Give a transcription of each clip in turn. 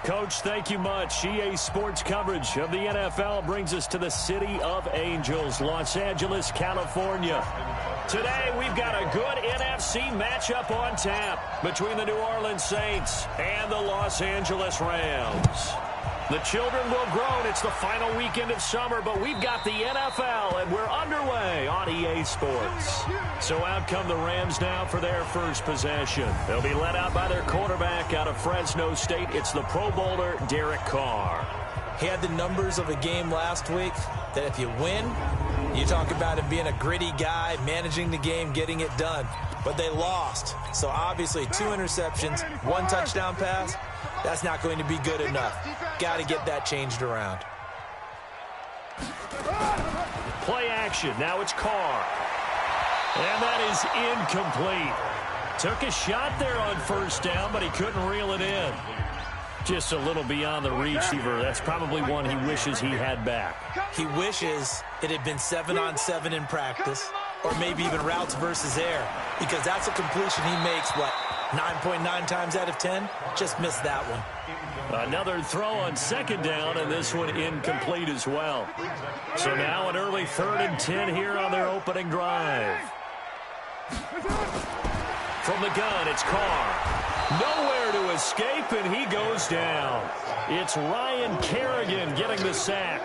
Coach, thank you much. EA Sports coverage of the NFL brings us to the City of Angels, Los Angeles, California. Today, we've got a good NFC matchup on tap between the New Orleans Saints and the Los Angeles Rams. The children will grow. It's the final weekend of summer, but we've got the NFL, and we're underway on EA Sports. So out come the Rams now for their first possession. They'll be led out by their quarterback out of Fresno State. It's the Pro Bowler, Derek Carr. He had the numbers of a game last week that if you win, you talk about him being a gritty guy, managing the game, getting it done. But they lost. So obviously 2 interceptions, 1 touchdown pass, that's not going to be good enough. Got to get that changed around. Play action. Now it's Carr. And that is incomplete. Took a shot there on first down, but he couldn't reel it in. Just a little beyond the receiver. That's probably one he wishes he had back. He wishes it had been 7-on-7 in practice, or maybe even routes versus air, because that's a completion he makes, 9.9 times out of 10? Just missed that one. Another throw on second down, and this one incomplete as well. So now an early 3rd and 10 here on their opening drive. From the gun, it's Carr. Nowhere to escape, and he goes down. It's Ryan Kerrigan getting the sack.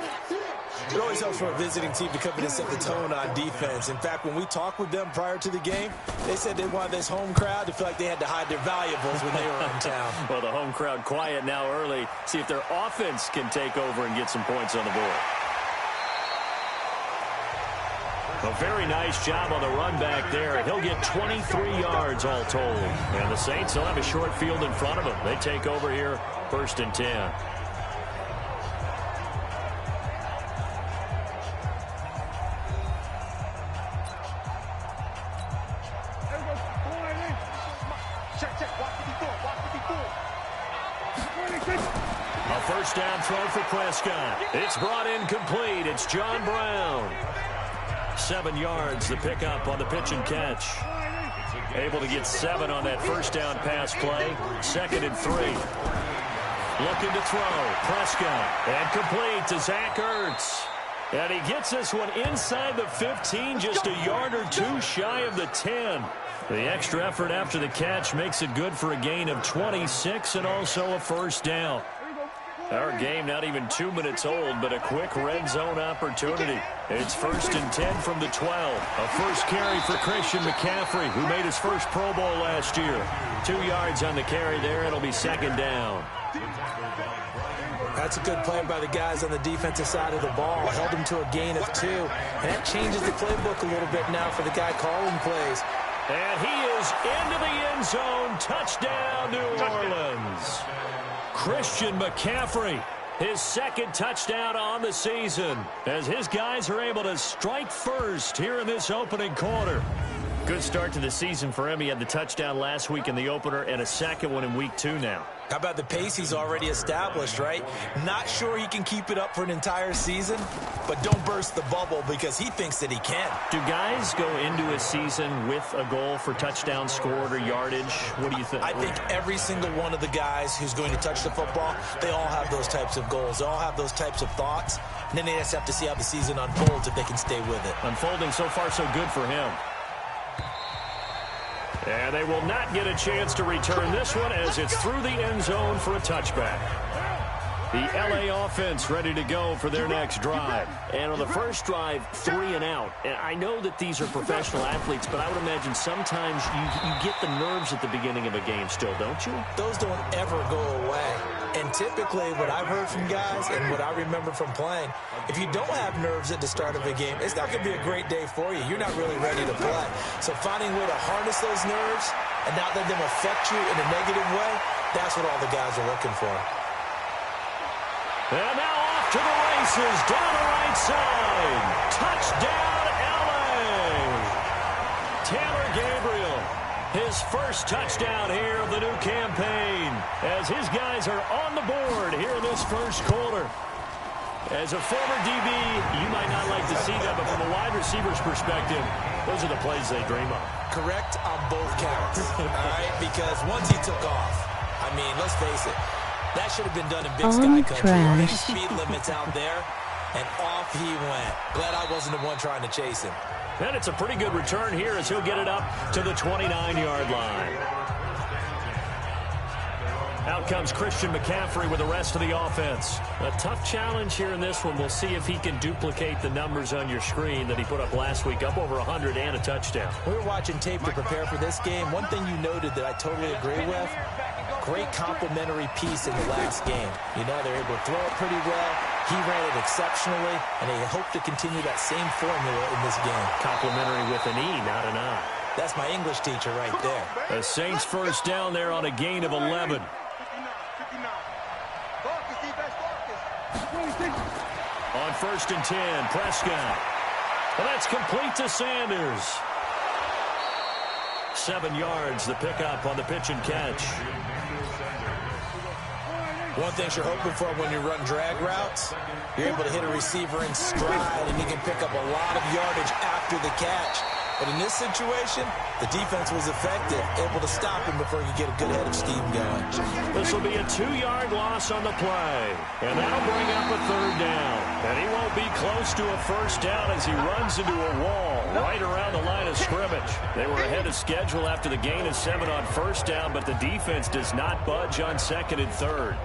It always helps for a visiting team to come in and set the tone on defense. In fact, when we talked with them prior to the game, they said they wanted this home crowd to feel like they had to hide their valuables when they were in town. Well, the home crowd quiet now early. See if their offense can take over and get some points on the board. A very nice job on the run back there. He'll get 23 yards all told. And the Saints will have a short field in front of them. They take over here, 1st and 10. A first down throw for Prescott. It's brought in complete. It's John Brown. 7 yards, the pickup on the pitch and catch. Able to get 7 on that first down pass play. 2nd and 3. Looking to throw. Prescott. And complete to Zach Ertz. And he gets this one inside the 15, just a yard or 2 shy of the 10. The extra effort after the catch makes it good for a gain of 26 and also a first down. Our game not even 2 minutes old, but a quick red zone opportunity. It's 1st and 10 from the 12. A first carry for Christian McCaffrey, who made his first Pro Bowl last year. 2 yards on the carry there. It'll be 2nd down. That's a good play by the guys on the defensive side of the ball. Held him to a gain of 2. And that changes the playbook a little bit now for the guy calling plays. And he is into the end zone. Touchdown, New Orleans. Christian McCaffrey, his 2nd touchdown on the season, as his guys are able to strike first here in this opening quarter. Good start to the season for him. He had the touchdown last week in the opener and a 2nd one in week 2 now. How about the pace he's already established, right? Not sure he can keep it up for an entire season, but don't burst the bubble because he thinks that he can. Do guys go into a season with a goal for touchdown scored or yardage? What do you think? I think every single one of the guys who's going to touch the football, they all have those types of goals. They all have those types of thoughts. And then they just have to see how the season unfolds if they can stay with it. Unfolding so far so good for him. And they will not get a chance to return this one as it's through the end zone for a touchback. The LA offense ready to go for their next drive. And on the first drive, 3 and out. And I know that these are professional athletes, but I would imagine sometimes you get the nerves at the beginning of a game still, don't you? Those don't ever go away. And typically what I've heard from guys and what I remember from playing, if you don't have nerves at the start of a game, it's not going to be a great day for you. You're not really ready to play. So finding a way to harness those nerves and not let them affect you in a negative way, that's what all the guys are looking for. And now off to the races, down the right side. Touchdown, L.A. Taylor Gabriel, his first touchdown here of the new campaign, as his guys are on the board here in this first quarter. As a former DB, you might not like to see that, but from a wide receiver's perspective, those are the plays they dream of. Correct on both counts, all right? Because once he took off, I mean, let's face it, That should have been done in Big Sky Country. Speed limits out there, and off he went. Glad I wasn't the one trying to chase him. And it's a pretty good return here as he'll get it up to the 29-yard line. Out comes Christian McCaffrey with the rest of the offense. A tough challenge here in this one. We'll see if he can duplicate the numbers on your screen that he put up last week, up over 100 and a touchdown. We were watching tape to prepare for this game. One thing you noted that I totally agree with, great complimentary piece in the last game. You know, they're able to throw it pretty well. He ran it exceptionally, and they hope to continue that same formula in this game. Complimentary with an E, not an I. That's my English teacher right there. The Saints first down there on a gain of 11. On 1st and 10, Prescott. Well, that's complete to Sanders. 7 yards, the pickup on the pitch and catch. One thing you're hoping for when you run drag routes, you're able to hit a receiver in stride, and you can pick up a lot of yardage after the catch. But in this situation, the defense was effective, able to stop him before he could get a good head of steam going. This will be a 2-yard loss on the play, and that'll bring up a 3rd down. And he won't be close to a 1st down as he runs into a wall right around the line of scrimmage. They were ahead of schedule after the gain of 7 on 1st down, but the defense does not budge on 2nd and 3rd.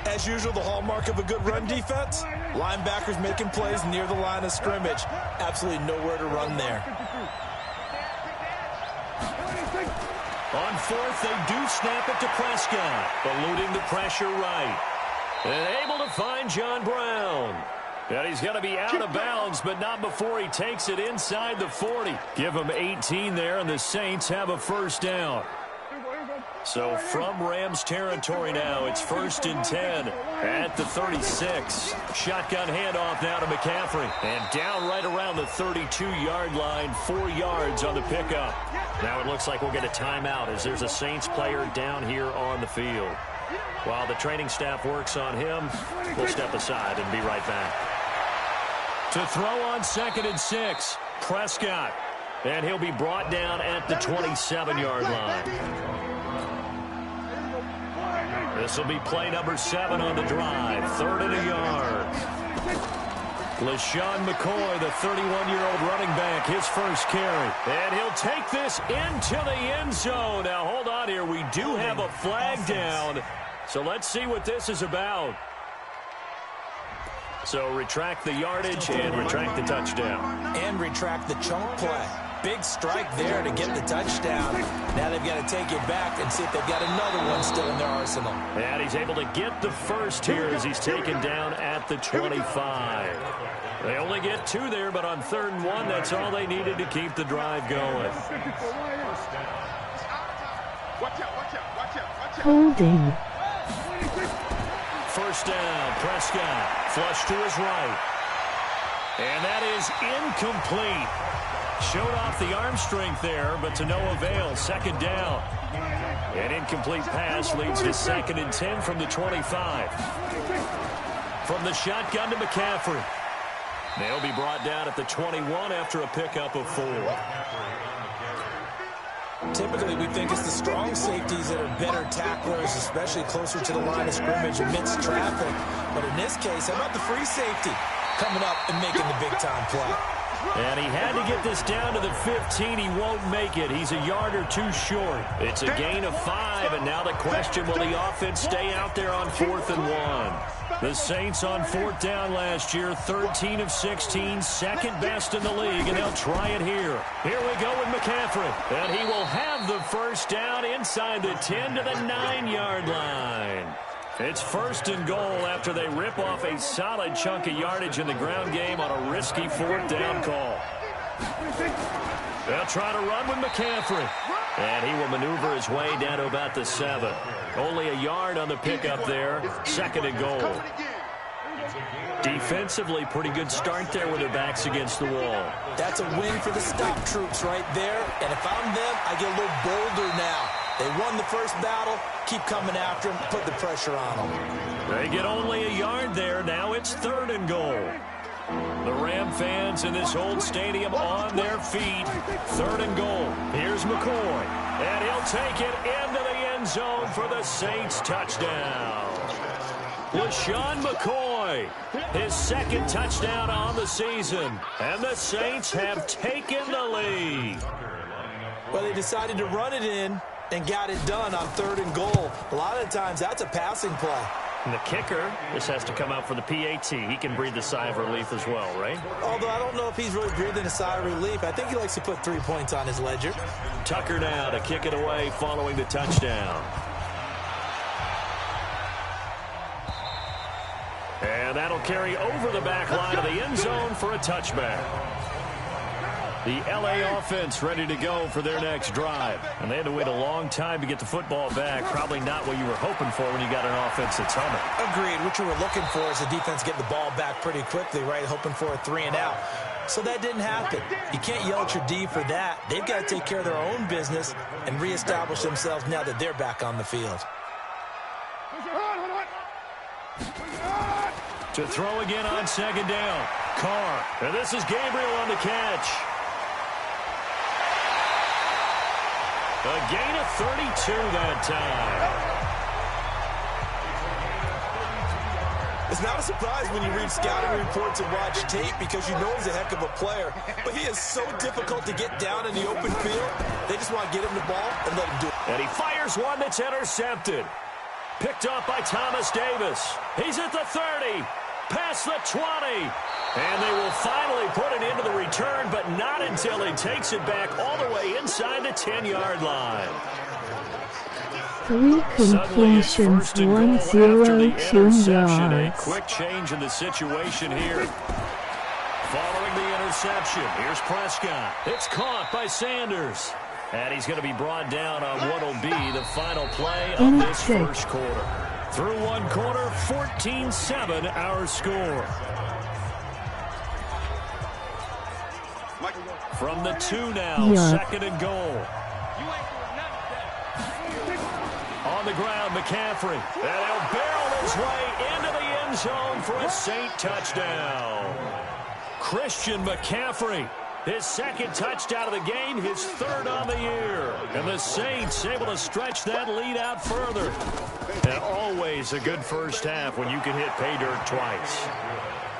As usual, the hallmark of a good run defense, linebackers making plays near the line of scrimmage. Absolutely nowhere to run there. On 4th, they do snap it to Prescott, eluding the pressure right. And able to find John Brown. And he's going to be out of bounds, but not before he takes it inside the 40. Give him 18 there, and the Saints have a 1st down. So from Rams territory now, it's 1st and 10 at the 36. Shotgun handoff now to McCaffrey. And down right around the 32-yard line, 4 yards on the pickup. Now it looks like we'll get a timeout as there's a Saints player down here on the field. While the training staff works on him, we'll step aside and be right back. To throw on 2nd and 6, Prescott. And he'll be brought down at the 27-yard line. This will be play number 7 on the drive. 3rd and a yard. LaShawn McCoy, the 31-year-old running back, his first carry. And he'll take this into the end zone. Now, hold on here. We do have a flag down. So let's see what this is about. So retract the yardage and retract the touchdown. And retract the chunk play. Big strike there to get the touchdown. Now they've got to take it back and see if they've got another one still in their arsenal. And he's able to get the first here as he's taken down at the 25. They only get 2 there, but on 3rd and 1, that's all they needed to keep the drive going. Holding. 1st down, Prescott, flush to his right. And that is incomplete. Showed off the arm strength there, but to no avail. 2nd down. An incomplete pass leads to 2nd and 10 from the 25. From the shotgun to McCaffrey. They'll be brought down at the 21 after a pickup of 4. Typically, we think it's the strong safeties that are better tacklers, especially closer to the line of scrimmage amidst traffic. But in this case, how about the free safety coming up and making the big-time play? And he had to get this down to the 15. He won't make it. He's a yard or 2 short. It's a gain of 5, and now the question, will the offense stay out there on 4th and 1? The Saints on 4th down last year, 13 of 16, 2nd best in the league, and they'll try it here. Here we go with McCaffrey, and he will have the 1st down inside the 10 to the 9-yard line. It's 1st and goal after they rip off a solid chunk of yardage in the ground game on a risky 4th down call. They'll try to run with McCaffrey. And he will maneuver his way down to about the 7. Only a yard on the pickup there. 2nd and goal. Defensively, pretty good start there with their backs against the wall. That's a win for the stop troops right there. And if I'm them, I get a little bolder now. They won the first battle. Keep coming after them. Put the pressure on them. They get only a yard there. Now it's 3rd and goal. The Ram fans in this old stadium on their feet. 3rd and goal. Here's McCoy. And he'll take it into the end end zone for the Saints touchdown. LaShawn McCoy, his second touchdown on the season, and the Saints have taken the lead. Well, they decided to run it in and got it done on 3rd and goal. A lot of times, that's a passing play. And the kicker, this has to come out for the PAT. He can breathe a sigh of relief as well, right? Although I don't know if he's really breathing a sigh of relief. I think he likes to put 3 points on his ledger. Tucker now to kick it away following the touchdown. And that'll carry over the back line of the end zone for a touchback. The LA offense ready to go for their next drive. And they had to wait a long time to get the football back. Probably not what you were hoping for when you got an offense that's humming. Agreed. What you were looking for is the defense getting the ball back pretty quickly, right? Hoping for a 3 and out. So that didn't happen. You can't yell at your D for that. They've got to take care of their own business and reestablish themselves now that they're back on the field. To throw again on 2nd down. Carr. And this is Gabriel on the catch. A gain of 32 that time. It's not a surprise when you read scouting reports and watch tape because you know he's a heck of a player. But he is so difficult to get down in the open field. They just want to get him the ball and let him do it. And he fires one that's intercepted. Picked up by Thomas Davis. He's at the 30. Past the 20. And they will finally put it into the return, but not until he takes it back all the way inside the 10-yard line. 3 completions, 102 yards. A quick change in the situation here. Following the interception, here's Prescott. It's caught by Sanders. And he's going to be brought down on what will be the final play of this first quarter. Through one quarter, 14-7 our score. From the 2 now, 2nd and goal. On the ground, McCaffrey. And he'll barrel his way into the end zone for a Saint touchdown. Christian McCaffrey, his 2nd touchdown of the game, his 3rd on the year. And the Saints able to stretch that lead out further. And always a good first half when you can hit pay dirt twice.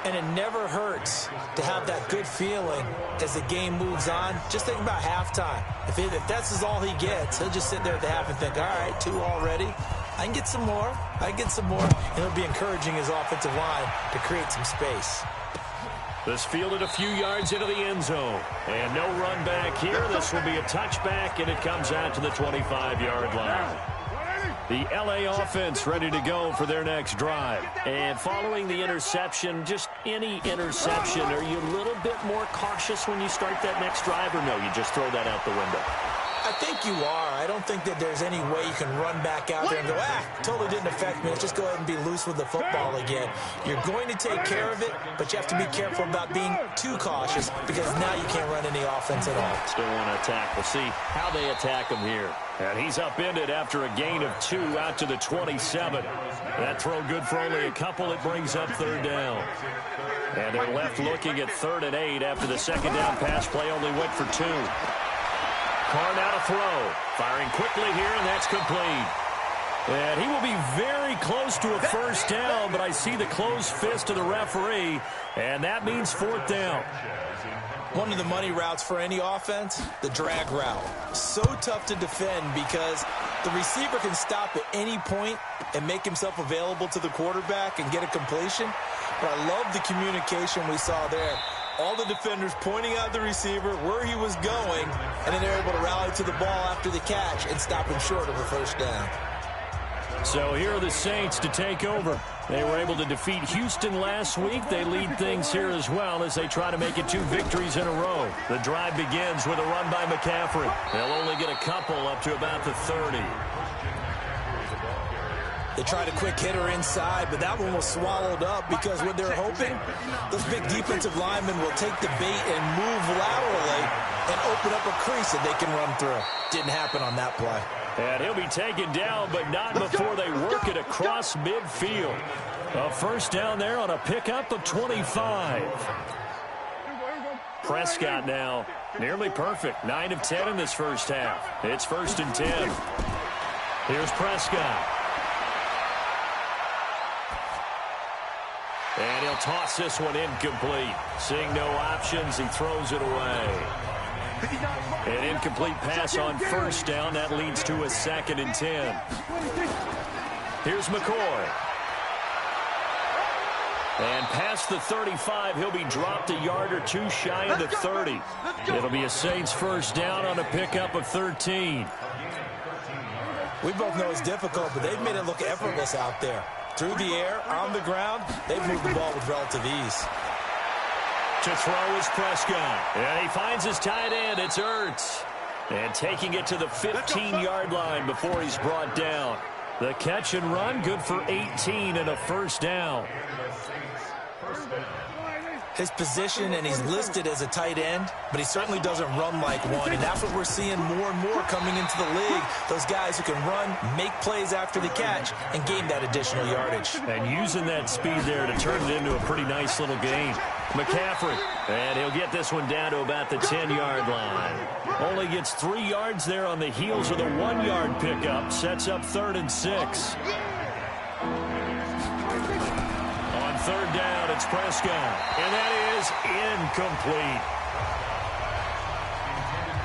And it never hurts to have that good feeling as the game moves on. Just think about halftime. If that's all he gets, he'll just sit there at the half and think, all right, 2 already. I can get some more. I can get some more. And he'll be encouraging his offensive line to create some space. This fielded a few yards into the end zone. And no run back here. This will be a touchback, and it comes out to the 25-yard line. The LA offense ready to go for their next drive. And following the interception, just any interception, are you a little bit more cautious when you start that next drive, or no, you just throw that out the window? I think you are. I don't think that there's any way you can run back out there and go, totally didn't affect me. Let's just go ahead and be loose with the football again. You're going to take care of it, but you have to be careful about being too cautious because now you can't run any offense at all. Still want to attack. We'll see how they attack him here. And he's upended after a gain of 2 out to the 27. That throw good for only a couple. It brings up 3rd down. And they're left looking at 3rd and 8 after the 2nd down pass play only went for 2. Carr now to throw. Firing quickly here, and that's complete. And he will be very close to a first down, but I see the closed fist of the referee, and that means 4th down. One of the money routes for any offense, the drag route. So tough to defend because the receiver can stop at any point and make himself available to the quarterback and get a completion. But I love the communication we saw there. All the defenders pointing out the receiver, where he was going, and then they're able to rally to the ball after the catch and stop him short of a first down. So here are the Saints to take over. They were able to defeat Houston last week. They lead things here as well as they try to make it 2 victories in a row. The drive begins with a run by McCaffrey. They'll only get a couple up to about the 30. They tried a quick hitter inside, but that one was swallowed up because what they're hoping, those big defensive linemen will take the bait and move laterally and open up a crease that they can run through. Didn't happen on that play. And he'll be taken down, but not before they work it across midfield. A first down there on a pickup of 25. Prescott now nearly perfect. 9 of 10 in this first half. It's 1st and 10. Here's Prescott. And he'll toss this one incomplete. Seeing no options, he throws it away. An incomplete pass on first down. That leads to a 2nd and 10. Here's McCoy. And past the 35, he'll be dropped a yard or two shy of the 30. It'll be a Saints first down on a pickup of 13. We both know it's difficult, but they've made it look effortless out there. Through the air, on the ground, they've moved the ball with relative ease. To throw is Prescott. And he finds his tight end. It's Ertz. And taking it to the 15-yard line before he's brought down. The catch and run, good for 18 and a first down. His position, and he's listed as a tight end, but he certainly doesn't run like one, and that's what we're seeing more and more coming into the league. Those guys who can run, make plays after the catch, and gain that additional yardage. And using that speed there to turn it into a pretty nice little gain. McCaffrey, and he'll get this one down to about the 10-yard line. Only gets 3 yards there on the heels of the 1-yard pickup. Sets up 3rd and 6. On 3rd down, it's Prescott. And that is incomplete.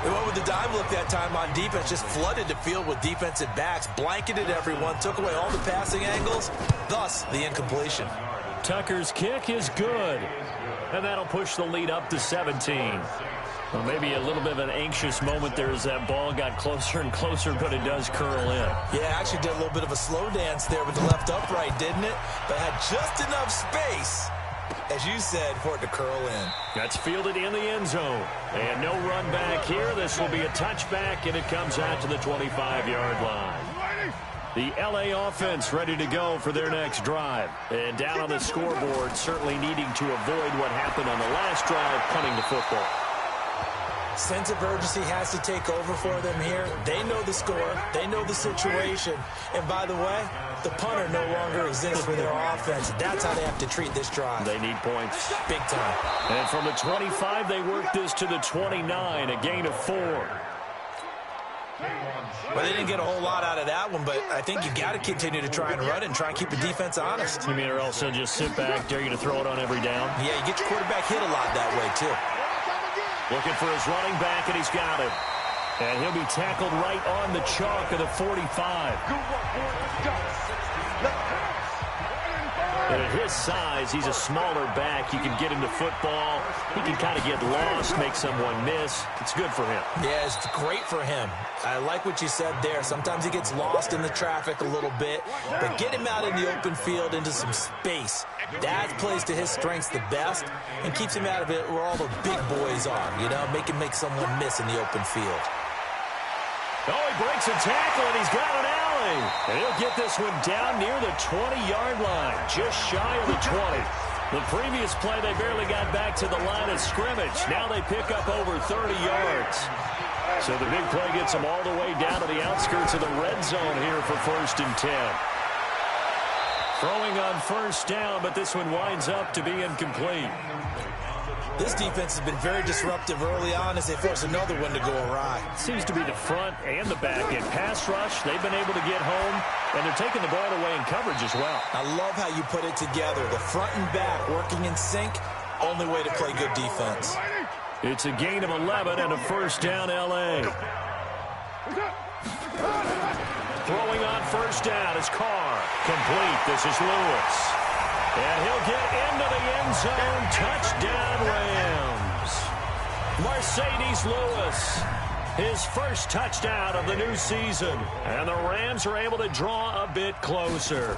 They went with the dime look that time on defense, just flooded the field with defensive backs, blanketed everyone, took away all the passing angles, thus the incompletion. Tucker's kick is good. And that'll push the lead up to 17. Well, maybe a little bit of an anxious moment there as that ball got closer and closer, but it does curl in. Yeah, actually did a little bit of a slow dance there with the left upright, didn't it? But had just enough space, as you said, for it to curl in. That's fielded in the end zone. And no run back here. This will be a touchback, and it comes out to the 25-yard line. The L.A. offense ready to go for their next drive. And down on the scoreboard, certainly needing to avoid what happened on the last drive, punting the football. Sense of urgency has to take over for them here. They know the score. They know the situation. And by the way, the punter no longer exists for their offense. That's how they have to treat this drive. They need points. Big time. And from the 25, they work this to the 29, a gain of 4. Well, they didn't get a whole lot out of that one, but I think you got to continue to try and run it and try and keep the defense honest. You mean or else they'll just sit back, dare you to throw it on every down? Yeah, you get your quarterback hit a lot that way, too. Looking for his running back, and he's got him. And he'll be tackled right on the chalk of the 45. And at his size, he's a smaller back. You can get him to football. He can kind of get lost, make someone miss. It's good for him. Yeah, it's great for him. I like what you said there. Sometimes he gets lost in the traffic a little bit, but get him out in the open field into some space. That plays to his strengths the best and keeps him out of it where all the big boys are, you know, make him make someone miss in the open field. Oh, he breaks a tackle, and he's got an alley. And he'll get this one down near the 20-yard line, just shy of the 20. The previous play, they barely got back to the line of scrimmage. Now they pick up over 30 yards. So the big play gets them all the way down to the outskirts of the red zone here for 1st and 10. Throwing on first down, but this one winds up to be incomplete. This defense has been very disruptive early on as they force another one to go awry. Seems to be the front and the back end. Pass rush, they've been able to get home, and they're taking the ball away in coverage as well. I love how you put it together. The front and back working in sync, only way to play good defense. It's a gain of 11 and a first down, L.A. Throwing on first down is Carr. Complete. This is Lewis. And he'll get into the end zone. Touchdown, Rams. Mercedes Lewis, his first touchdown of the new season. And the Rams are able to draw a bit closer.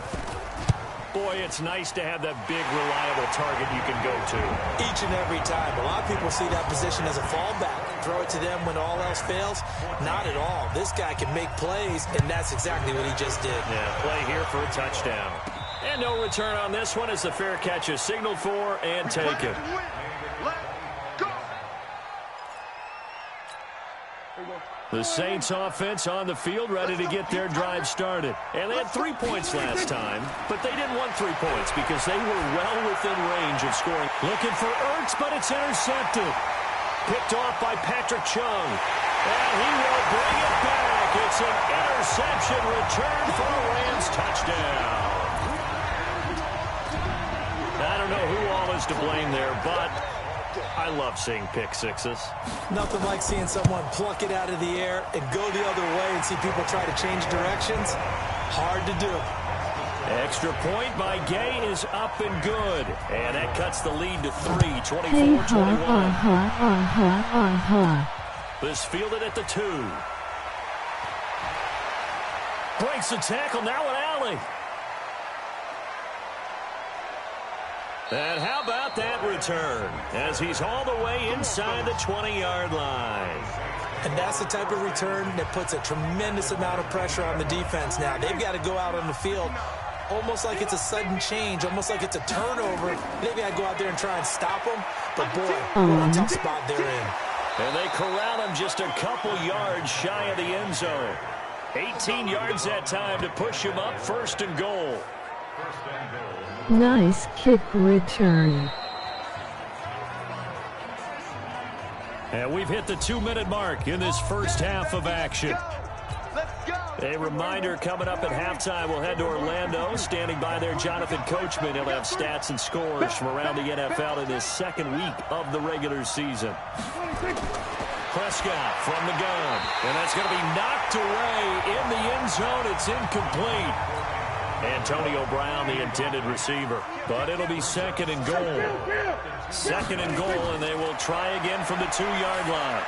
Boy, it's nice to have that big, reliable target you can go to. Each and every time. A lot of people see that position as a fallback. Throw it to them when all else fails. Not at all. This guy can make plays, and that's exactly what he just did. Yeah, play here for a touchdown. And no return on this one as the fair catch is signaled for and taken. The Saints offense on the field ready to get their drive started. And they had 3 points last time, but they didn't want 3 points because they were well within range of scoring. Looking for Ertz, but it's intercepted. Picked off by Patrick Chung. And he will bring it back. It's an interception return for a Rams touchdown. I don't know who all is to blame there, but I love seeing pick sixes. Nothing like seeing someone pluck it out of the air and go the other way and see people try to change directions. Hard to do. Extra point by Gay is up and good. And that cuts the lead to 3, 24-21. This fielded at the 2. Breaks the tackle, now an alley. And how about that return as he's all the way inside the 20-yard line. And that's the type of return that puts a tremendous amount of pressure on the defense now. They've got to go out on the field almost like it's a sudden change, almost like it's a turnover. Maybe I go out there and try and stop them. But, boy, what a tough spot they're in. And they corral him just a couple yards shy of the end zone. 18 yards that time to push him up, 1st and goal. Nice kick return. And we've hit the 2-minute mark in this first half of action. A reminder coming up at halftime, we'll head to Orlando. Standing by there, Jonathan Coachman. He'll have stats and scores from around the NFL in this second week of the regular season. Prescott from the gun. And that's going to be knocked away in the end zone. It's incomplete. Antonio Brown, the intended receiver. But it'll be 2nd and goal. 2nd and goal, and they will try again from the 2-yard line.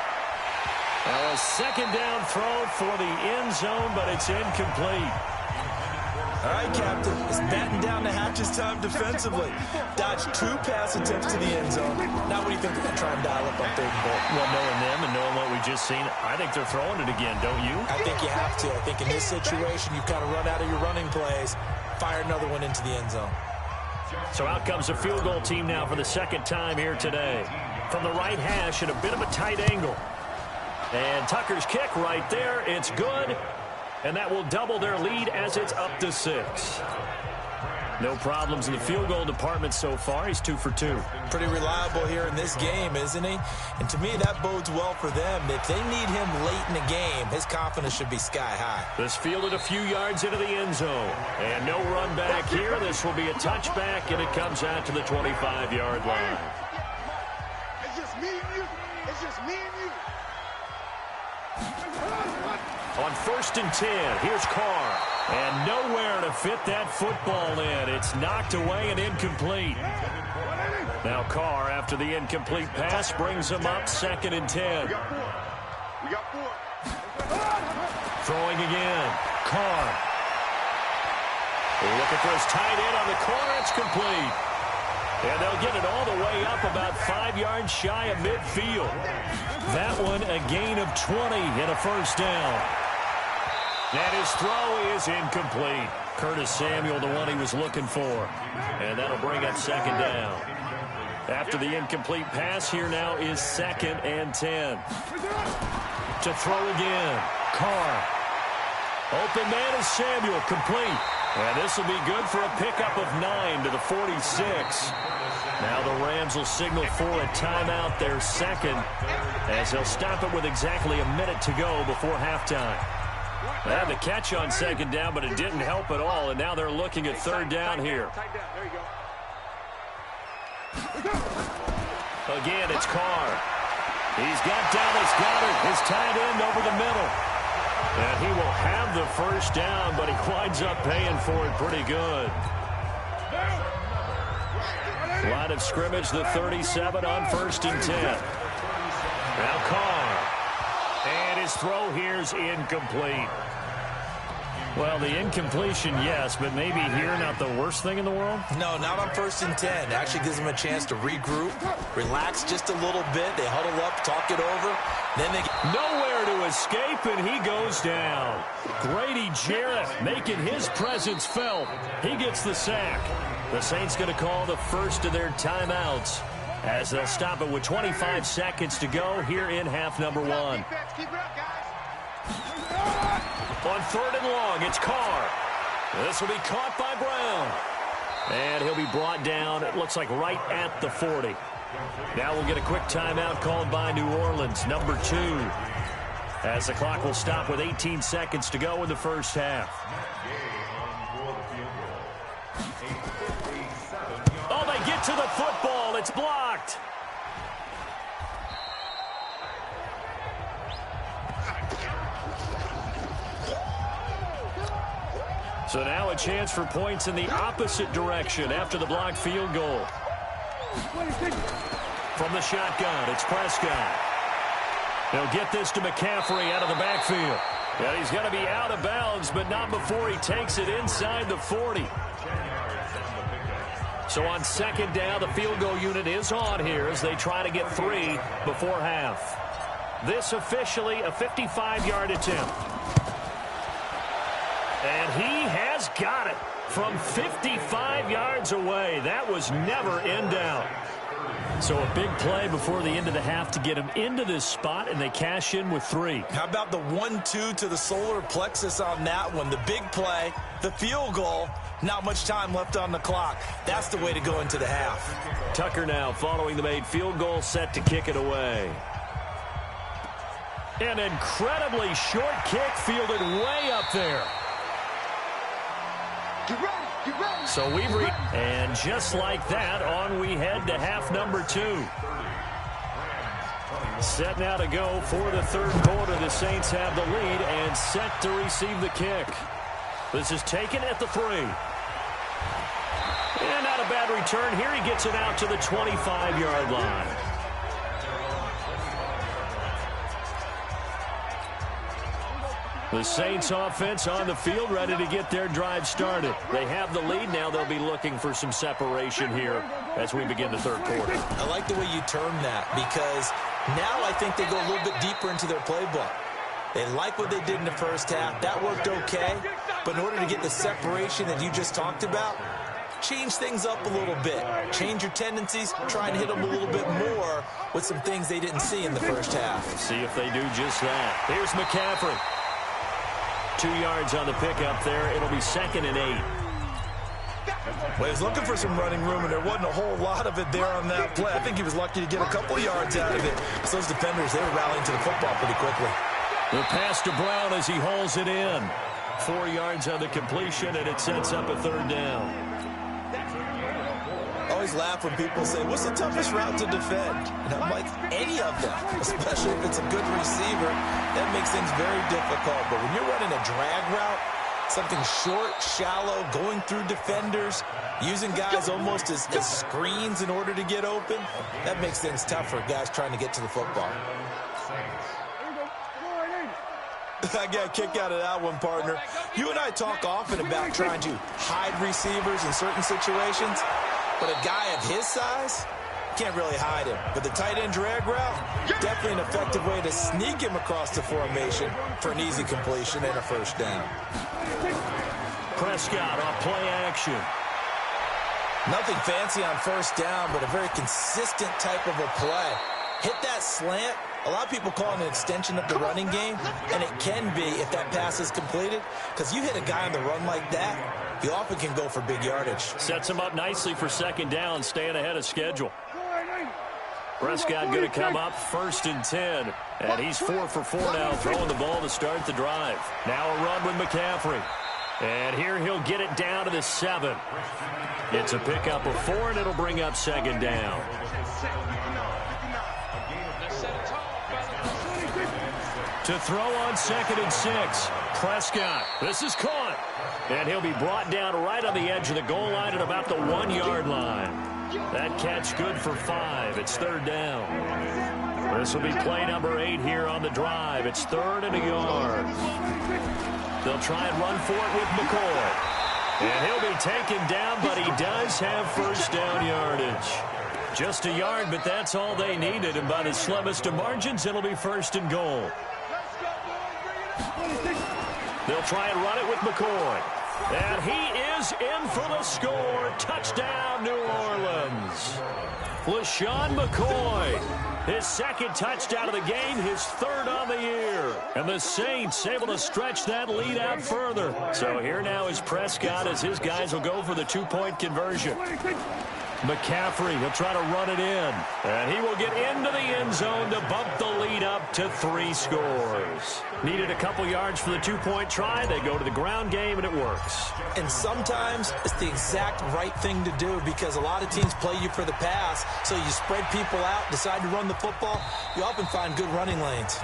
Now a 2nd down throw for the end zone, but it's incomplete. All right, Captain. It's batten down the hatches time defensively. Dodged 2 pass attempts to the end zone. Now what do you think they're going to try and dial up on 3rd and goal? Well, knowing them and knowing what we've just seen, I think they're throwing it again, don't you? I think you have to. I think in this situation, you kind of run out of your running plays, fire another one into the end zone. So out comes the field goal team now for the 2nd time here today. From the right hash at a bit of a tight angle. And Tucker's kick right there. It's good. And that will double their lead as it's up to 6. No problems in the field goal department so far. He's 2 for 2. Pretty reliable here in this game, isn't he? And to me, that bodes well for them. If they need him late in the game, his confidence should be sky high. This fielded a few yards into the end zone. And no run back here. This will be a touchback, and it comes out to the 25-yard line. It's just me and you. It's just me and you. On 1st and 10, here's Carr. And nowhere to fit that football in. It's knocked away and incomplete. Now Carr, after the incomplete pass, brings him up 2nd and 10. We got 4. Throwing again. Carr. Looking for his tight end on the corner. It's complete. And they'll get it all the way up about 5 yards shy of midfield. That one a gain of 20 and a 1st down. And his throw is incomplete. Curtis Samuel, the one he was looking for. And that'll bring up 2nd down. After the incomplete pass, here now is 2nd and 10. To throw again. Carr. Open man is Samuel, complete. And this will be good for a pickup of 9 to the 46. Now the Rams will signal for a timeout, their 2nd, as they'll stop it with exactly a minute to go before halftime. They had the catch on 2nd down, but it didn't help at all, and now they're looking at 3rd down here. Again, it's Carr. He's got Dallas Goedert, his tight end, over the middle. And he will have the 1st down, but he winds up paying for it pretty good. Line of scrimmage, the 37 on 1st and 10. Now Carr. And his throw here's incomplete. Well, the incompletion, yes, but maybe here not the worst thing in the world? No, not on 1st and 10. It actually gives them a chance to regroup, relax just a little bit. They huddle up, talk it over. Then they get nowhere to escape, and he goes down. Grady Jarrett making his presence felt. He gets the sack. The Saints going to call the first of their timeouts as they'll stop it with 25 seconds to go here in half number 1. On 3rd and long, it's Carr. This will be caught by Brown. And he'll be brought down, it looks like right at the 40. Now we'll get a quick timeout called by New Orleans, number 2. as the clock will stop with 18 seconds to go in the first half. Oh, they get to the football. It's blocked. So now a chance for points in the opposite direction after the blocked field goal. From the shotgun, it's Prescott. They'll get this to McCaffrey out of the backfield. And he's going to be out of bounds, but not before he takes it inside the 40. So on second down, the field goal unit is on here as they try to get 3 before half. This officially a 55-yard attempt. And he has got it from 55 yards away. That was never in doubt. So a big play before the end of the half to get him into this spot, and they cash in with 3. How about the 1-2 to the solar plexus on that one? The big play, the field goal, not much time left on the clock. That's the way to go into the half. Tucker now following the made field goal, set to kick it away. An incredibly short kick fielded way up there. Get ready, get ready. So and just like that, on we head to half number 2. Set now to go for the third quarter. The Saints have the lead and set to receive the kick. This is taken at the 3. And not a bad return here. He gets it out to the 25-yard line. The Saints offense on the field, ready to get their drive started. They have the lead. Now they'll be looking for some separation here as we begin the third quarter. I like the way you term that, because now I think they go a little bit deeper into their playbook. They like what they did in the first half. That worked okay. But in order to get the separation that you just talked about, change things up a little bit. Change your tendencies. Try and hit them a little bit more with some things they didn't see in the first half. See if they do just that. Here's McCaffrey. 2 yards on the pickup there. It'll be 2nd and 8. Well, he was looking for some running room, and there wasn't a whole lot of it there on that play. I think he was lucky to get a couple yards out of it. So those defenders, they were rallying to the football pretty quickly. The pass to Brown as he hauls it in. 4 yards on the completion, and it sets up a 3rd down. I always laugh when people say, what's the toughest route to defend? And I'm like, any of them, especially if it's a good receiver. That makes things very difficult. But when you're running a drag route, something short, shallow, going through defenders, using guys almost as screens in order to get open, that makes things tough for guys trying to get to the football. I got a kick out of that one, partner. You and I talk often about trying to hide receivers in certain situations. But a guy of his size, can't really hide him. But the tight end drag route, definitely an effective way to sneak him across the formation for an easy completion and a 1st down. Prescott off play action. Nothing fancy on 1st down, but a very consistent type of a play. Hit that slant. A lot of people call it an extension of the running game, and it can be if that pass is completed, because you hit a guy on the run like that, he often can go for big yardage. Sets him up nicely for 2nd down, staying ahead of schedule. Prescott going to come up 1st and 10, and he's 4 for 4 now, throwing the ball to start the drive. Now a run with McCaffrey, and here he'll get it down to the 7. It's a pickup of 4, and it'll bring up 2nd down. To throw on 2nd and 6, Prescott. This is caught. And he'll be brought down right on the edge of the goal line at about the 1-yard line. That catch good for 5. It's 3rd down. This will be play number 8 here on the drive. It's 3rd and a yard. They'll try and run for it with McCoy. And he'll be taken down, but he does have 1st down yardage. Just a yard, but that's all they needed. And by the slimmest of margins, it'll be 1st and goal. They'll try and run it with McCoy. And he is in for the score. Touchdown, New Orleans. LaShawn McCoy, his 2nd touchdown of the game, his 3rd on the year. And the Saints able to stretch that lead out further. So here now is Prescott as his guys will go for the 2-point conversion. McCaffrey will try to run it in. And he will get into the end zone to bump the lead up to 3 scores. Needed a couple yards for the 2-point try. They go to the ground game, and it works. And sometimes it's the exact right thing to do because a lot of teams play you for the pass. So you spread people out, decide to run the football. You often find good running lanes.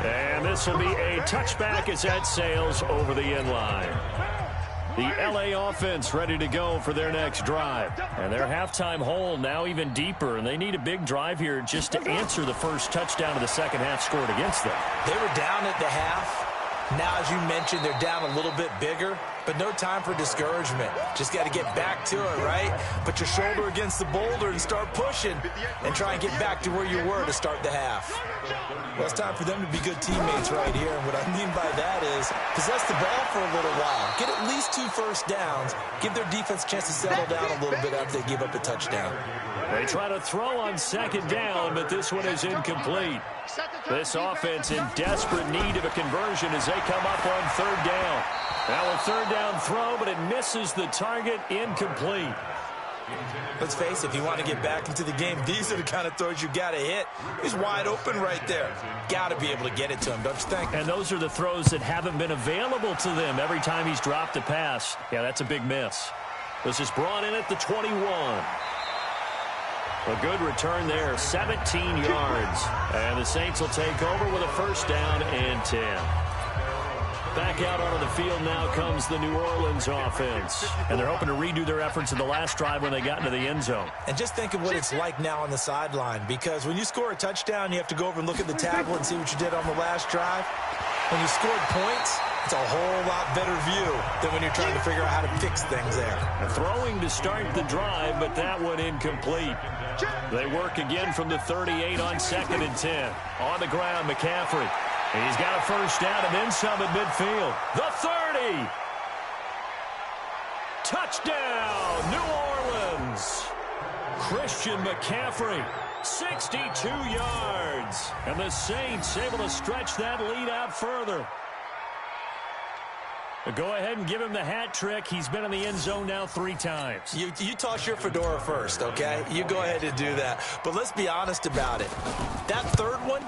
And this will be a touchback as that sails over the end line. The LA offense ready to go for their next drive. And their halftime hole now even deeper, and they need a big drive here just to answer the first touchdown of the second half scored against them. They were down at the half. Now, as you mentioned, they're down a little bit bigger, but no time for discouragement. Just got to get back to it, right? Put your shoulder against the boulder and start pushing and try and get back to where you were to start the half. Well, it's time for them to be good teammates right here, and what I mean by that is possess the ball for a little while. Get at least 2 first downs. Give their defense a chance to settle down a little bit after they give up a touchdown. They try to throw on second down, but this one is incomplete. This offense in desperate need of a conversion as they come up on third down. Now a third down throw, but it misses the target, incomplete. Let's face it, if you want to get back into the game, these are the kind of throws you got to hit. He's wide open right there. Got to be able to get it to him, don't you think? And those are the throws that haven't been available to them every time he's dropped a pass. Yeah, that's a big miss. This is brought in at the 21. A good return there, 17 yards. And the Saints will take over with a first down and 10. Back out onto the field now comes the New Orleans offense. And they're hoping to redo their efforts in the last drive when they got into the end zone. And just think of what it's like now on the sideline, because when you score a touchdown, you have to go over and look at the tablet and see what you did on the last drive. When you scored points, it's a whole lot better view than when you're trying to figure out how to fix things there. Throwing to start the drive, but that one incomplete. They work again from the 38 on 2nd and 10. On the ground, McCaffrey. And he's got a first down and then some at midfield. The 30. Touchdown, New Orleans. Christian McCaffrey, 62 yards. And the Saints able to stretch that lead out further. Go ahead and give him the hat trick. He's been in the end zone now 3 times. You toss your fedora first, okay? You go ahead and do that. But let's be honest about it. That third one,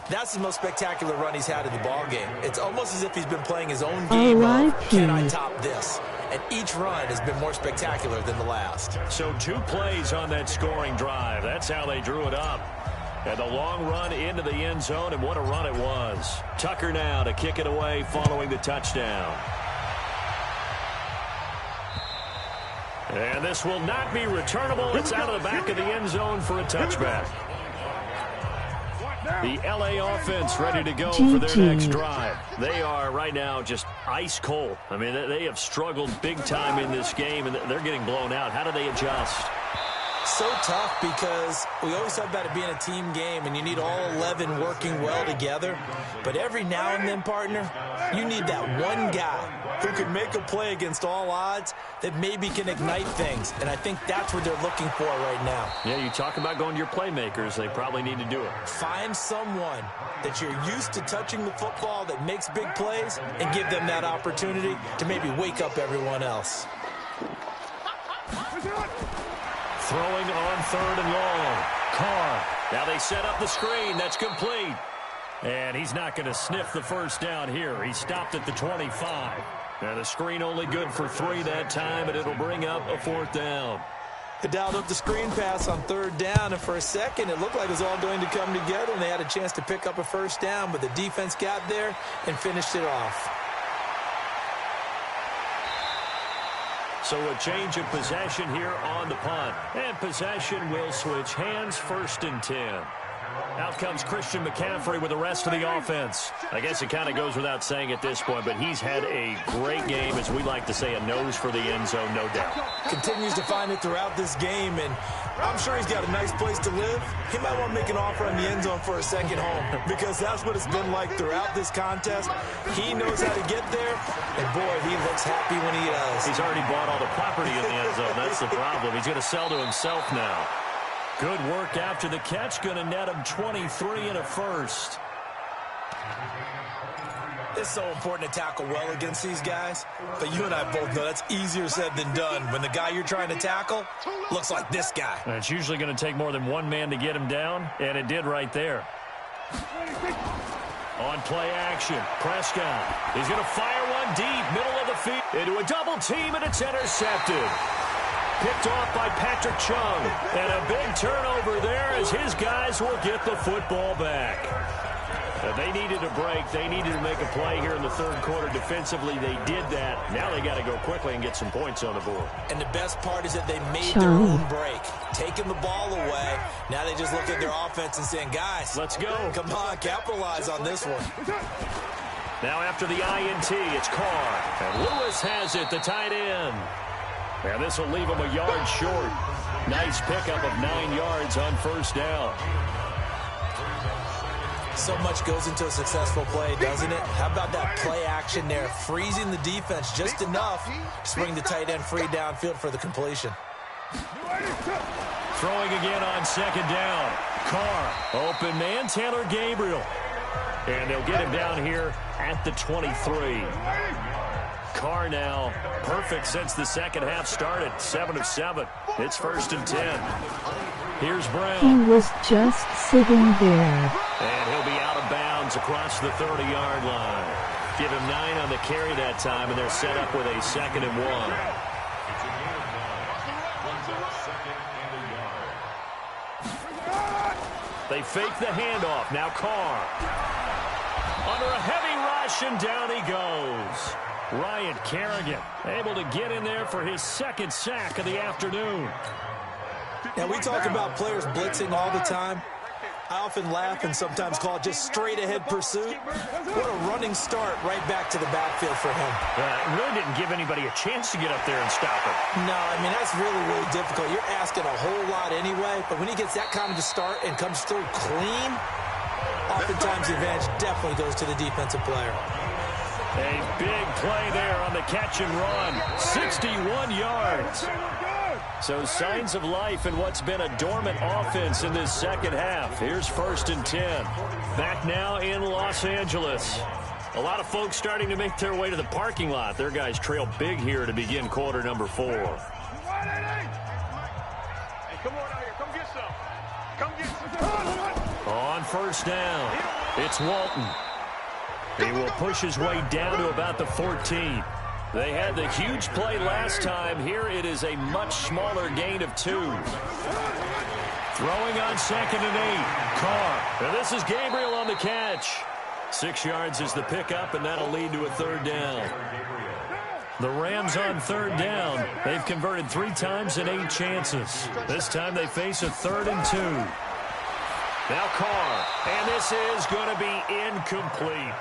that's the most spectacular run he's had in the ballgame. It's almost as if he's been playing his own game of, can I top this? And each run has been more spectacular than the last. So 2 plays on that scoring drive. That's how they drew it up. And the long run into the end zone, and what a run it was. Tucker now to kick it away following the touchdown. And this will not be returnable. It's out of the back of the end zone for a touchback. The LA offense ready to go for their next drive. They are right now just ice cold. I mean, they have struggled big time in this game, and they're getting blown out. How do they adjust? So tough because we always talk about it being a team game and you need all 11 working well together. But every now and then, partner, you need that one guy who can make a play against all odds that maybe can ignite things. And I think that's what they're looking for right now. Yeah, you talk about going to your playmakers. They probably need to do it. Find someone that you're used to touching the football that makes big plays and give them that opportunity to maybe wake up everyone else. Throwing on 3rd and long. Carr. Now they set up the screen. That's complete. And he's not going to sniff the first down here. He stopped at the 25. Now the screen only good for 3 that time, and it'll bring up a 4th down. They dialed up the screen pass on 3rd down, and for a second it looked like it was all going to come together, and they had a chance to pick up a first down, but the defense got there and finished it off. So a change of possession here on the punt. And possession will switch hands, 1st and 10. Out comes Christian McCaffrey with the rest of the offense. I guess it kind of goes without saying at this point, but he's had a great game, as we like to say, a nose for the end zone, no doubt. Continues to find it throughout this game, and I'm sure he's got a nice place to live. He might want to make an offer on the end zone for a second home, because that's what it's been like throughout this contest. He knows how to get there, and boy, he looks happy when he does. He's already bought all the property in the end zone. That's the problem. He's going to sell to himself now. Good work after the catch. Going to net him 23 and a first. It's so important to tackle well against these guys, but you and I both know that's easier said than done when the guy you're trying to tackle looks like this guy. And it's usually going to take more than one man to get him down, and it did right there. On play action, Prescott. He's going to fire one deep, middle of the field, into a double team, and it's intercepted. Picked off by Patrick Chung, and a big turnover there as his guys will get the football back. They needed a break. They needed to make a play here in the third quarter defensively. They did that. Now they got to go quickly and get some points on the board. And the best part is that they made their own break, taking the ball away. Now they just look at their offense and saying, guys, let's go. Come on, capitalize on this one. Now after the INT, it's Carr. And Lewis has it, the tight end. And this will leave him a yard short. Nice pickup of 9 yards on first down. So much goes into a successful play, doesn't it? How about that play action there, freezing the defense just enough to bring the tight end free downfield for the completion. Throwing again on second down. Carr, open man, Taylor Gabriel. And they'll get him down here at the 23. Carr now perfect since the second half started. 7 of 7. It's 1st and 10. Here's Brown. He was just sitting there. And he'll be out of bounds across the 30-yard line. Give him 9 on the carry that time, and they're set up with a 2nd and 1. They fake the handoff. Now Carr. Under a heavy rush, and down he goes. Ryan Kerrigan able to get in there for his 2nd sack of the afternoon. Now, we talk about players blitzing all the time. I often laugh and sometimes call it just straight-ahead pursuit. What a running start right back to the backfield for him. It really didn't give anybody a chance to get up there and stop him. No, I mean, that's really, really difficult. You're asking a whole lot anyway, but when he gets that kind of a start and comes through clean, oftentimes the advantage definitely goes to the defensive player. A big play there on the catch and run. 61 yards. So signs of life in what's been a dormant offense in this second half. Here's 1st and 10. Back now in Los Angeles. A lot of folks starting to make their way to the parking lot. Their guys trail big here to begin quarter number 4. Hey, come on out here. Come get some. Come get some. On first down, it's Walton. He will push his way down to about the 14. They had the huge play last time. Here it is a much smaller gain of 2. Throwing on 2nd and 8. Carr. And this is Gabriel on the catch. 6 yards is the pickup, and that'll lead to a 3rd down. The Rams on 3rd down. They've converted 3 times in 8 chances. This time they face a 3rd and 2. Now Carr. And this is going to be incomplete.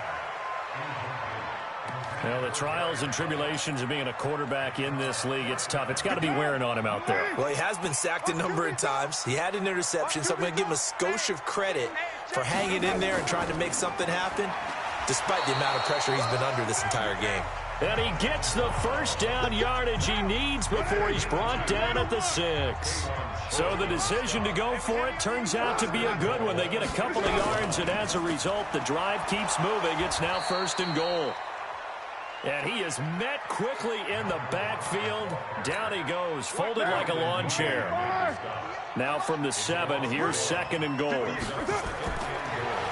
Well, the trials and tribulations of being a quarterback in this league, it's tough. It's got to be wearing on him out there. Well, he has been sacked a number of times. He had an interception, so I'm going to give him a skosh of credit for hanging in there and trying to make something happen, despite the amount of pressure he's been under this entire game. And he gets the first down yardage he needs before he's brought down at the 6. So the decision to go for it turns out to be a good one. They get a couple of yards, and as a result, the drive keeps moving. It's now 1st and goal. And he is met quickly in the backfield. Down he goes, folded like a lawn chair. Now from the 7, here's 2nd and goal.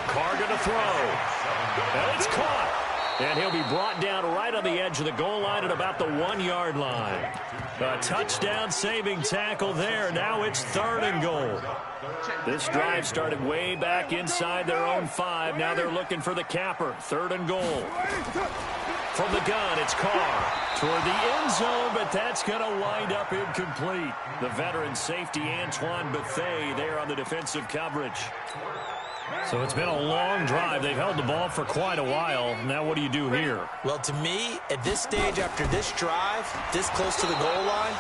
Carr going to throw. And it's caught. And he'll be brought down right on the edge of the goal line at about the 1-yard line. A touchdown-saving tackle there. Now it's 3rd and goal. This drive started way back inside their own 5. Now they're looking for the capper. 3rd and goal. From the gun, it's Carr toward the end zone, but that's going to wind up incomplete. The veteran safety, Antoine Bethea, there on the defensive coverage. So it's been a long drive. They've held the ball for quite a while. Now what do you do here? Well, to me, at this stage, after this drive, this close to the goal line,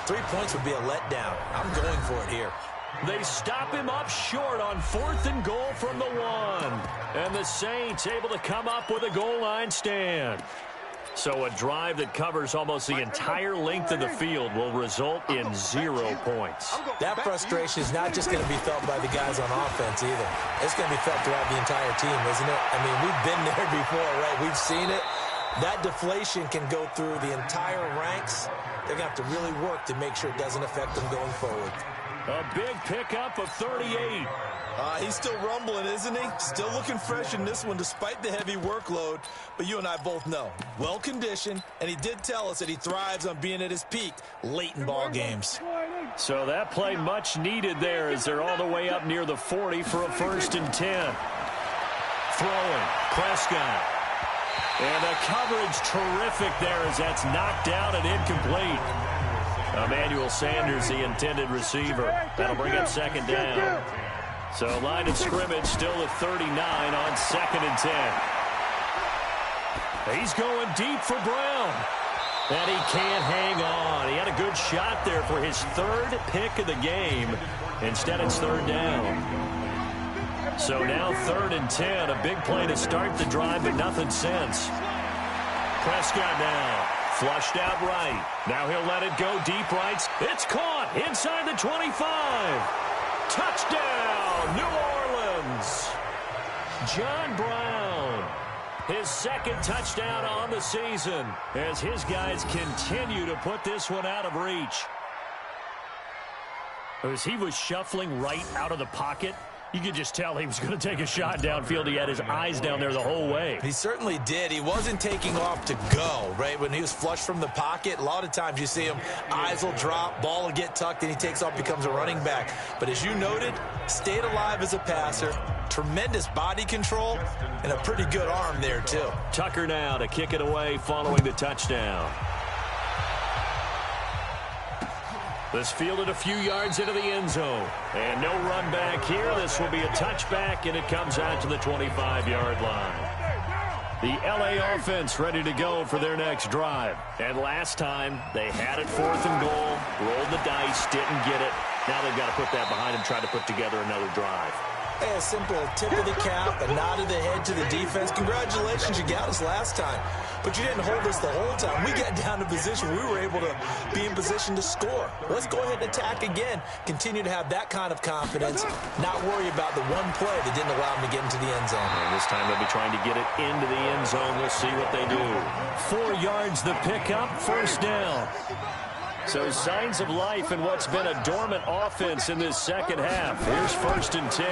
3 points would be a letdown. I'm going for it here. They stop him up short on 4th and goal from the 1. And the Saints able to come up with a goal line stand. So a drive that covers almost the entire length of the field will result in 0 points. That frustration is not just going to be felt by the guys on offense either. It's going to be felt throughout the entire team, isn't it? I mean, we've been there before, right? We've seen it. That deflation can go through the entire ranks. They're going to have to really work to make sure it doesn't affect them going forward. A big pickup of 38. He's still rumbling, isn't he? Still looking fresh in this one despite the heavy workload. But you and I both know, well-conditioned, and he did tell us that he thrives on being at his peak late in ball games. So that play much needed there as they're all the way up near the 40 for a 1st and 10. Throwing, Prescott. And the coverage terrific there as that's knocked out and incomplete. Emmanuel Sanders, the intended receiver. That'll bring up 2nd down. So line of scrimmage still at 39 on 2nd and 10. He's going deep for Brown. And he can't hang on. He had a good shot there for his 3rd pick of the game. Instead, it's 3rd down. So now 3rd and 10. A big play to start the drive, but nothing since. Prescott now. Flushed out right. Now he'll let it go deep right. It's caught inside the 25. Touchdown, New Orleans. John Brown. His 2nd touchdown on the season as his guys continue to put this one out of reach. As he was shuffling right out of the pocket, you could just tell he was going to take a shot downfield. He had his eyes down there the whole way. He certainly did. He wasn't taking off to go, right? When he was flushed from the pocket, a lot of times you see him, eyes will drop, ball will get tucked, and he takes off, becomes a running back. But as you noted, stayed alive as a passer, tremendous body control, and a pretty good arm there, too. Tucker now to kick it away following the touchdown. This fielded a few yards into the end zone. And no run back here. This will be a touchback, and it comes out to the 25-yard line. The L.A. offense ready to go for their next drive. And last time, they had it 4th and goal, rolled the dice, didn't get it. Now they've got to put that behind them, try to put together another drive. Hey, a simple tip of the cap, a nod of the head to the defense. Congratulations, you got us last time. But you didn't hold us the whole time. We got down to position. We were able to be in position to score. Let's go ahead and attack again. Continue to have that kind of confidence. Not worry about the one play that didn't allow them to get into the end zone. And this time they'll be trying to get it into the end zone. We'll see what they do. 4 yards the pickup, 1st down. So signs of life in what's been a dormant offense in this 2nd half. Here's 1st and 10.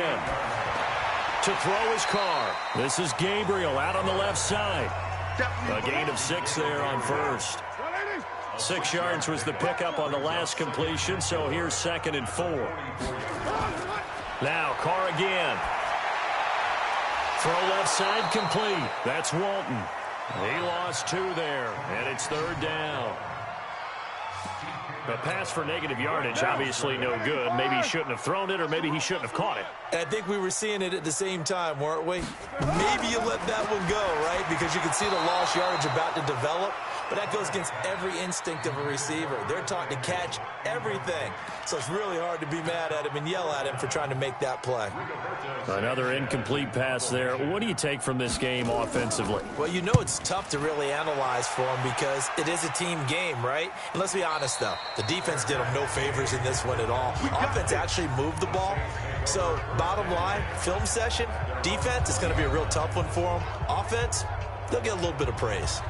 To throw his car. This is Gabriel out on the left side. A gain of 6 there on 1st. 6 yards was the pickup on the last completion, so here's 2nd and 4. Now Carr again. Throw left side complete. That's Walton. He lost 2 there, and it's 3rd down. A pass for negative yardage, obviously no good. Maybe he shouldn't have thrown it, or maybe he shouldn't have caught it. I think we were seeing it at the same time, weren't we? Maybe you let that one go, right? Because you can see the lost yardage about to develop. But that goes against every instinct of a receiver. They're taught to catch everything. So it's really hard to be mad at him and yell at him for trying to make that play. Another incomplete pass there. What do you take from this game offensively? Well, you know it's tough to really analyze for him because it is a team game, right? And let's be honest, though. The defense did him no favors in this one at all. Offense actually moved the ball. So, bottom line, film session, defense is going to be a real tough one for them. Offense, they'll get a little bit of praise.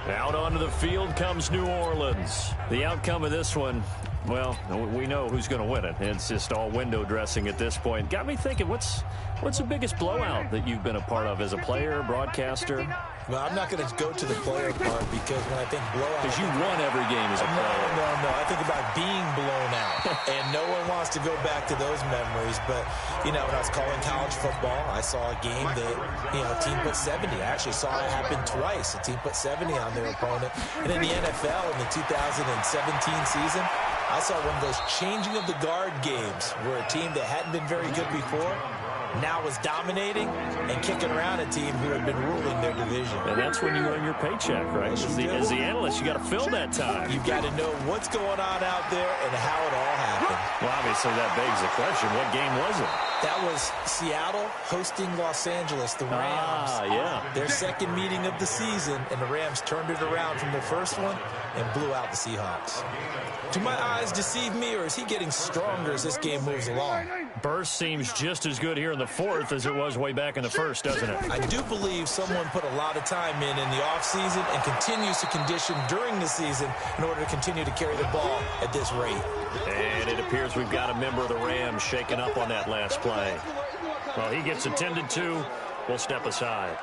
Out onto the field comes New Orleans. The outcome of this one, well, we know who's going to win it. It's just all window dressing at this point. Got me thinking, what's the biggest blowout that you've been a part of as a player, broadcaster? Well, I'm not going to go to the player part because when I think blowout... Because you won every game as a player. No. I think about being blown out. And no one wants to go back to those memories. But, you know, when I was calling college football, I saw a game that, you know, a team put 70. I actually saw it happen twice. A team put 70 on their opponent. And in the NFL in the 2017 season, I saw one of those changing of the guard games where a team that hadn't been very good before now was dominating and kicking around a team who had been ruling their division. And that's when you earn your paycheck, right? As the analyst, you got to fill that time. You've got to know what's going on out there and how it all happened. Well, obviously that begs the question, what game was it? That was Seattle hosting Los Angeles, the Rams. Yeah. Their second meeting of the season, and the Rams turned it around from their first one and blew out the Seahawks. Do my eyes deceive me, or is he getting stronger as this game moves along? Burst seems just as good here in the fourth as it was way back in the first, doesn't it? I do believe someone put a lot of time in the offseason and continues to condition during the season in order to continue to carry the ball at this rate. And it appears we've got a member of the Rams shaking up on that last play. Well, he gets attended to. We'll step aside.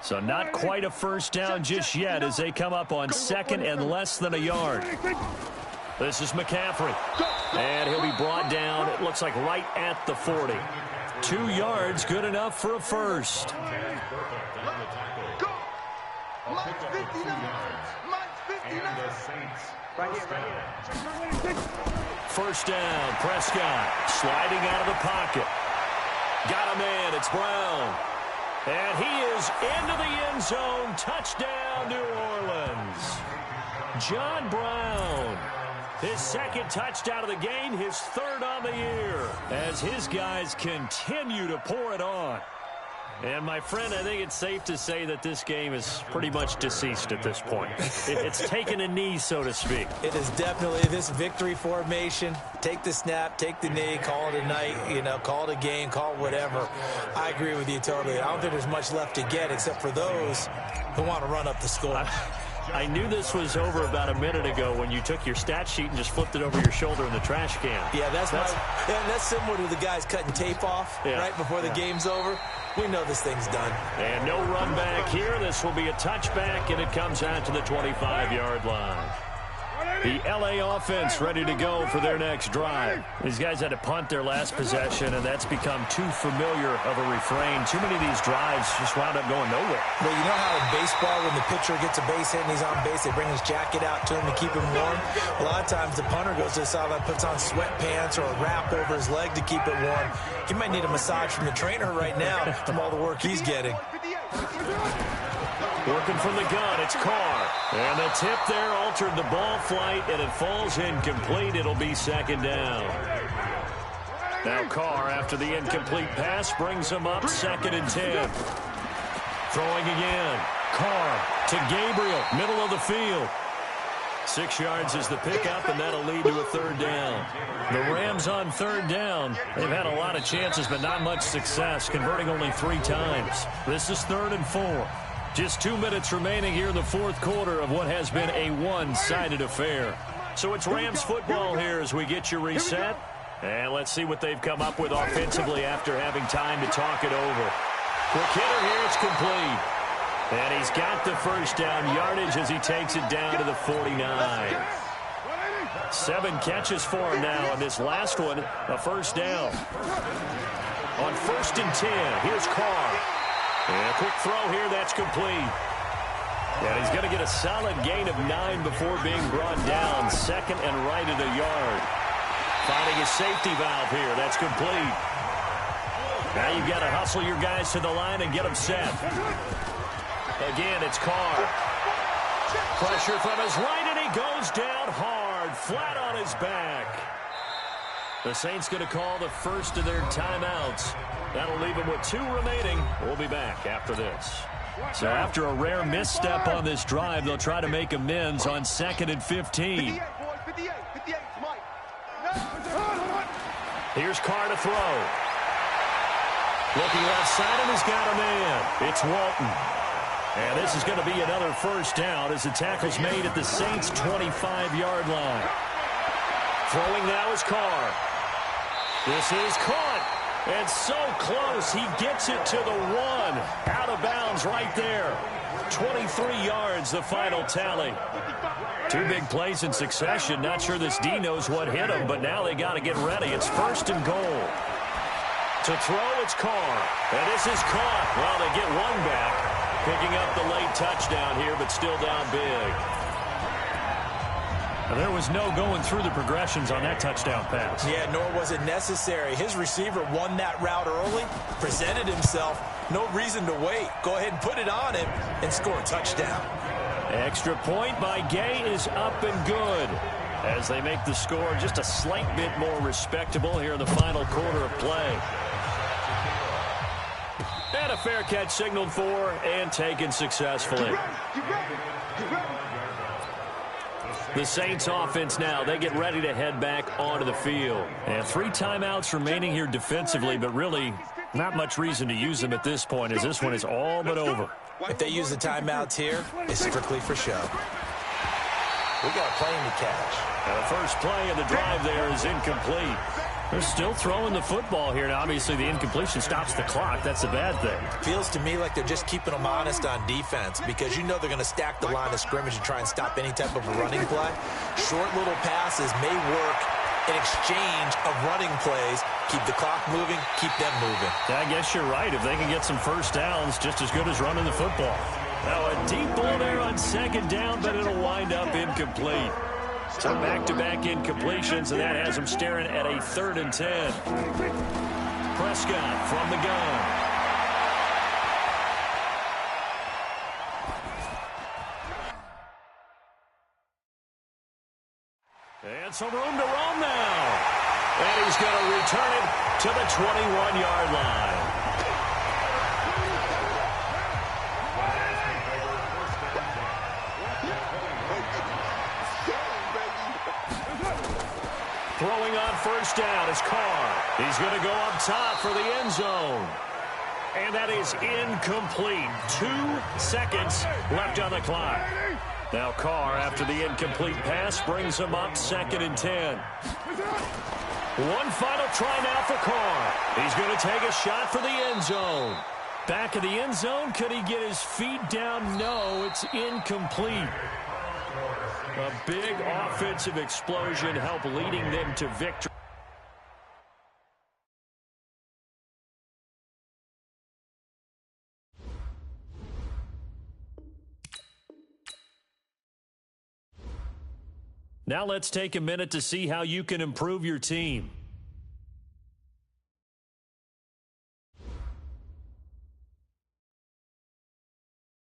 So not quite a first down just yet as they come up on second and less than a yard. This is McCaffrey. And he'll be brought down, it looks like right at the 40. 2 yards, good enough for a first. First down, Prescott sliding out of the pocket. Got a man, it's Brown. And he is into the end zone. Touchdown, New Orleans. John Brown. His second touchdown of the game, his third on the year, as his guys continue to pour it on. And, my friend, I think it's safe to say that this game is pretty much deceased at this point. It's taken a knee, so to speak. It is definitely this victory formation. Take the snap, take the knee, call it a night, call it a game, call it whatever. I agree with you totally. I don't think there's much left to get except for those who want to run up the score. I knew this was over about a minute ago when you took your stat sheet and just flipped it over your shoulder in the trash can. Yeah, that's similar to the guys cutting tape off right before the game's over. We know this thing's done. And no run back here. This will be a touchback, and it comes out to the 25-yard line. The L.A. offense ready to go for their next drive. These guys had to punt their last possession, and that's become too familiar of a refrain. Too many of these drives just wound up going nowhere. Well, you know how in baseball, when the pitcher gets a base hit and he's on base, they bring his jacket out to him to keep him warm? A lot of times the punter goes to the sideline, puts on sweatpants or a wrap over his leg to keep it warm. He might need a massage from the trainer right now from all the work he's getting. Working from the gun, it's Carr. And the tip there altered the ball flight, and it falls incomplete. It'll be second down. Now Carr, after the incomplete pass, brings him up 2nd and 10. Throwing again. Carr to Gabriel, middle of the field. 6 yards is the pickup, and that'll lead to a third down. The Rams on third down. They've had a lot of chances, but not much success, converting only 3 times. This is 3rd and 4. Just 2 minutes remaining here in the fourth quarter of what has been a one-sided affair. So it's Rams football here as we get you reset. And let's see what they've come up with offensively after having time to talk it over. Quick hitter here, it's complete. And he's got the first down yardage as he takes it down to the 49. 7 catches for him now, and this last one, a first down. On 1st and 10, here's Carr. And a quick throw here, that's complete. And he's going to get a solid gain of 9 before being brought down. 2nd and right at a yard. Finding his safety valve here, that's complete. Now you've got to hustle your guys to the line and get them set. Again, it's Carr. Pressure from his right, and he goes down hard, flat on his back. The Saints going to call the first of their timeouts. That'll leave them with 2 remaining. We'll be back after this. So after a rare misstep on this drive, they'll try to make amends on 2nd and 15. Here's Carr to throw. Looking left side, and he's got a man. It's Walton. And this is going to be another first down as the tackle's made at the Saints' 25-yard line. Throwing now is Carr. This is caught. And so close, he gets it to the 1. Out of bounds right there. 23 yards, the final tally. 2 big plays in succession. Not sure this D knows what hit him, but now they got to get ready. It's 1st and goal. To throw, it's Carr. And this is caught. Well, they get 1 back. Picking up the late touchdown here, but still down big. There was no going through the progressions on that touchdown pass. Yeah, nor was it necessary. His receiver won that route early, presented himself. No reason to wait. Go ahead and put it on him and score a touchdown. Extra point by Gay is up and good. as they make the score just a slight bit more respectable here in the final quarter of play. And a fair catch signaled for and taken successfully. The Saints offense now, they get ready to head back onto the field. And 3 timeouts remaining here defensively, but really not much reason to use them at this point as this one is all but over. If they use the timeouts here, it's strictly for show. We got a plane to catch. The first play of the drive there is incomplete. They're still throwing the football here. Now, obviously, the incompletion stops the clock. That's a bad thing. Feels to me like they're just keeping them honest on defense because you know they're going to stack the line of scrimmage and try and stop any type of a running play. Short little passes may work in exchange of running plays. Keep the clock moving, keep them moving. I guess you're right. If they can get some first downs, just as good as running the football. Now, a deep ball there on second down, but it'll wind up incomplete. So back-to-back incompletions, and that has them staring at a 3rd and 10. Prescott from the gun. And some room to roam now. And he's going to return it to the 21-yard line. Throwing on first down is Carr. He's going to go up top for the end zone. And that is incomplete. 2 seconds left on the clock. Now Carr, after the incomplete pass, brings him up 2nd and 10. One final try now for Carr. He's going to take a shot for the end zone. Back of the end zone. Could he get his feet down? No, it's incomplete. A big offensive explosion helped leading them to victory. Now let's take a minute to see how you can improve your team.